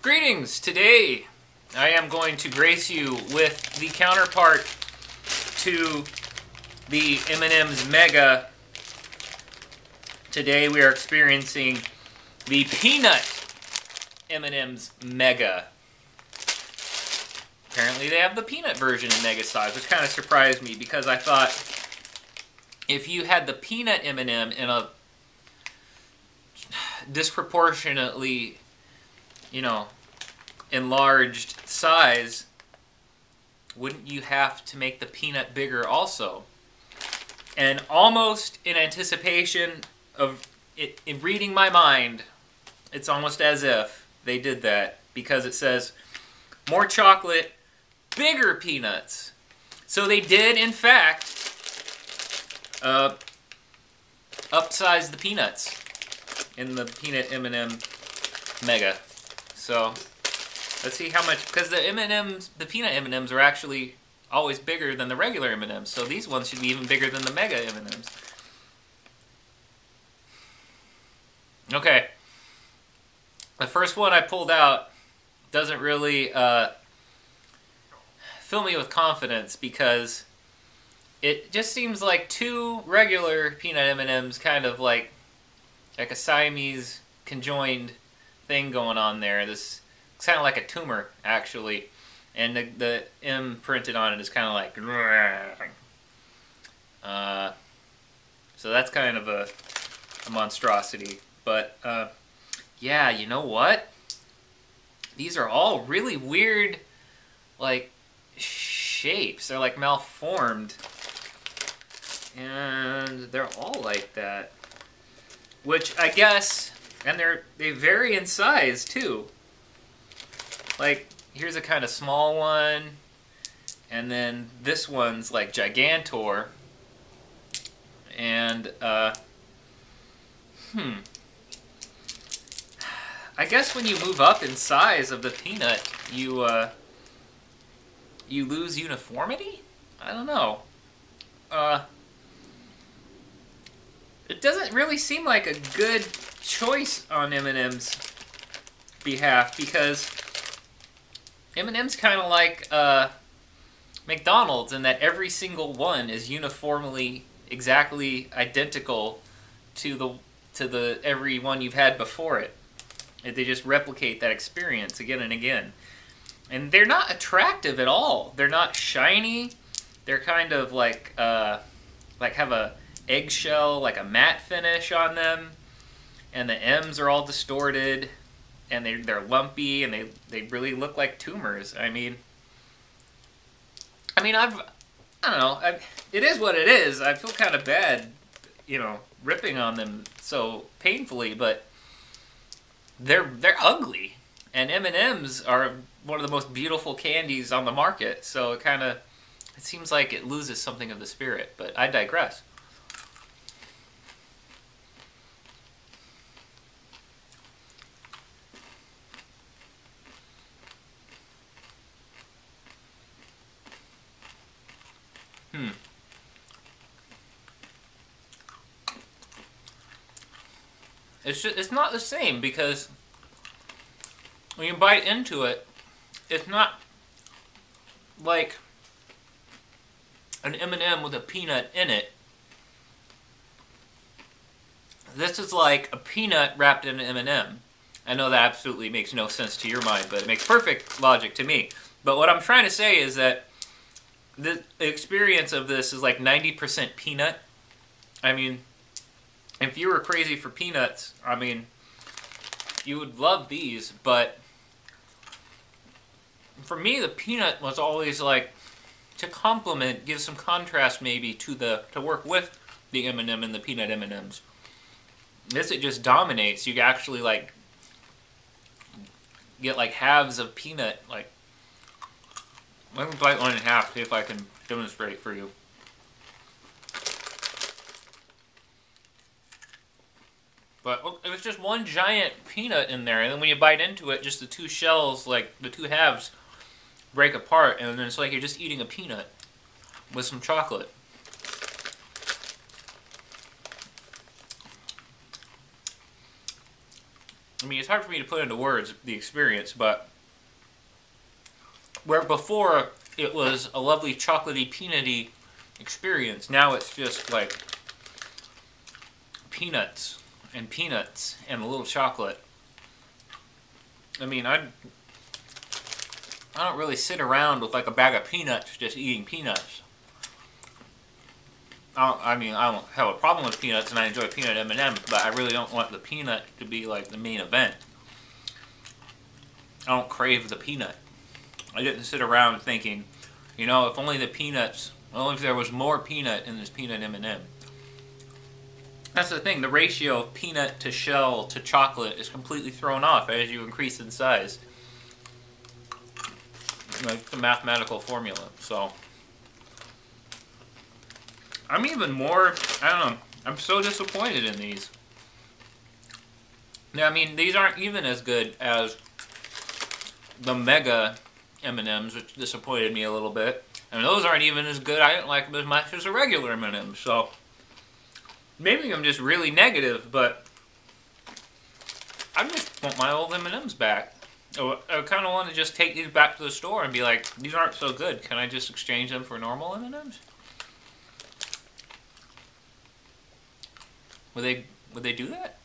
Greetings! Today I am going to grace you with the counterpart to the M&Ms Mega. Today we are experiencing the Peanut M&Ms Mega. Apparently they have the peanut version in mega size, which kind of surprised me because I thought if you had the peanut M&M in a disproportionately, enlarged size, wouldn't you have to make the peanut bigger also? And almost in anticipation of it, in reading my mind, it's almost as if they did that because it says more chocolate, bigger peanuts. So they did, in fact, upsize the peanuts in the peanut M&M Mega. So let's see how much, because the M&Ms, the peanut M&Ms are actually always bigger than the regular M&Ms. So these ones should be even bigger than the Mega M&Ms. Okay. The first one I pulled out doesn't really fill me with confidence because it just seems like two regular peanut M&Ms, kind of like a Siamese conjoined thing going on there. This it's kind of like a tumor, actually, and the M printed on it is kind of like so that's kind of a monstrosity. But yeah, you know what? These are all really weird, like, shapes. They're like malformed, and they're all like that. Which I guess, and they vary in size too. Like, here's a kind of small one, and then this one's like Gigantor. And I guess when you move up in size of the peanut, you lose uniformity? I don't know. It doesn't really seem like a good choice on M&M's behalf because M&M's kind of like McDonald's in that every single one is uniformly exactly identical to the every one you've had before it. They just replicate that experience again and again. And they're not attractive at all. They're not shiny. They're kind of like have a eggshell, like a matte finish on them, and the M's are all distorted, and they're lumpy, and they really look like tumors. I don't know. It is what it is. I feel kind of bad, ripping on them so painfully, but they're ugly, and M&Ms are one of the most beautiful candies on the market. So it seems like it loses something of the spirit. But I digress. It's not the same because when you bite into it, it's not like an M&M with a peanut in it. This is like a peanut wrapped in an M&M. I know that absolutely makes no sense to your mind, but it makes perfect logic to me. But what I'm trying to say is that the experience of this is like 90% peanut. I mean, if you were crazy for peanuts, you would love these, but for me, the peanut was always like to complement, give some contrast maybe to work with the M&M and the peanut M&Ms. This, it just dominates. You actually like get like halves of peanut. Like, let me bite one in half, see if I can demonstrate for you. But it's just one giant peanut in there, and then when you bite into it, just the two shells, like the two halves, break apart, and then it's like you're just eating a peanut with some chocolate. I mean, it's hard for me to put into words the experience, but where before it was a lovely chocolatey, peanutty experience, now it's just like peanuts and a little chocolate. I mean, I don't really sit around with like a bag of peanuts just eating peanuts. I don't have a problem with peanuts, and I enjoy peanut M&Ms, but I really don't want the peanut to be like the main event. I don't crave the peanut. I didn't sit around thinking, you know, if only the peanuts, only if there was more peanut in this peanut M&M. That's the thing, the ratio of peanut to shell to chocolate is completely thrown off as you increase in size. Like the mathematical formula, so. I'm even more, I don't know, I'm so disappointed in these. I mean, these aren't even as good as the Mega M&Ms, which disappointed me a little bit. And those aren't even as good, I didn't like them as much as the regular M&Ms, so. Maybe I'm just really negative, but I just want my old M&Ms back. I kind of want to just take these back to the store and be like, these aren't so good, can I just exchange them for normal M&Ms? Would they do that?